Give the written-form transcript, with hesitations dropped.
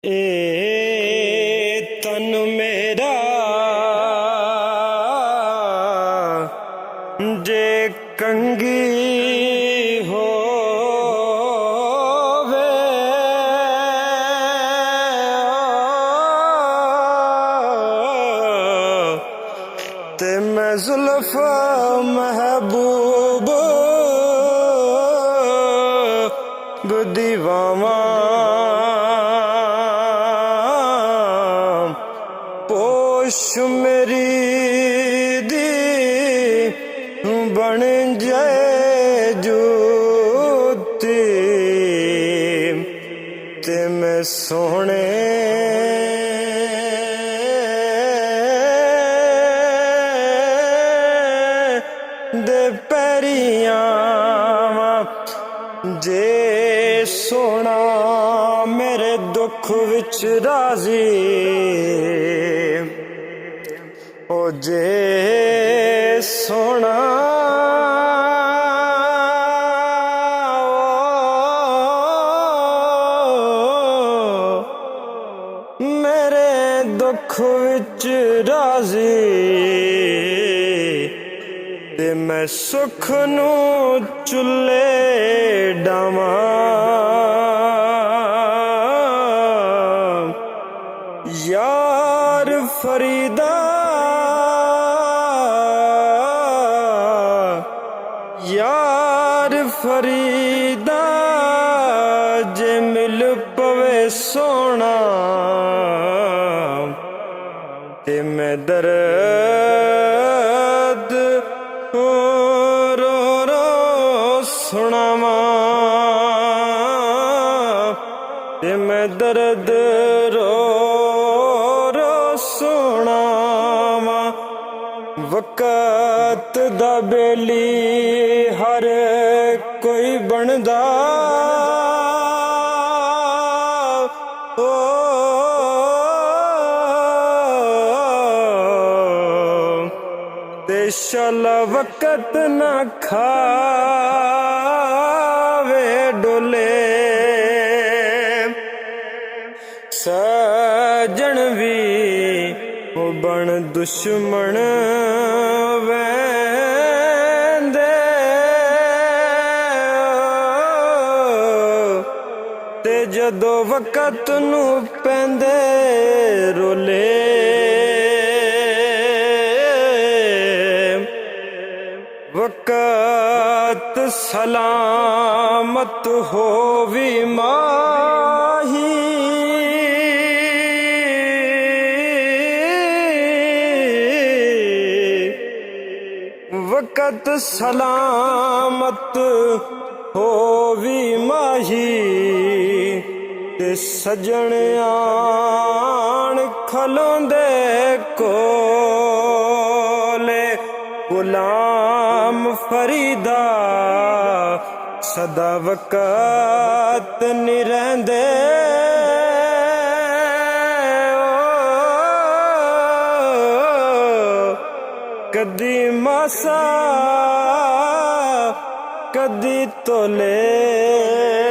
ए तन मेरा जे कंगी होवे ते मैं जुल्फ़ महबूब दीवावा पोश मेरी दी बन जाए जूती ते मैं सोहने दे पैरियां जे सोना मेरे दुख विच राजी ओ जे सोना मेरे दुख विच राजी ते मैं सुख नू चुल्ले डावां यार फरीदा यार फरीदा जे मिल पवे सोना ते मैं दर्द रो रो सुनावा ते मैं दर्द रो सुनावा वक़्त दा बेली हर कोई बनदा ओ ते शाला वक़्त ना खावे डोले सजन भी बन दुश्मन वैंदे ते जदों वक़्त नू पैंदे रोले वक़्त सलामत होवी माही वक़्त सलामत होवी माही ते सजन आन खलोंदे कोले गुलाम फरीदा सदा वक़्त नी रहिंदे कदी मासा कदी तोले।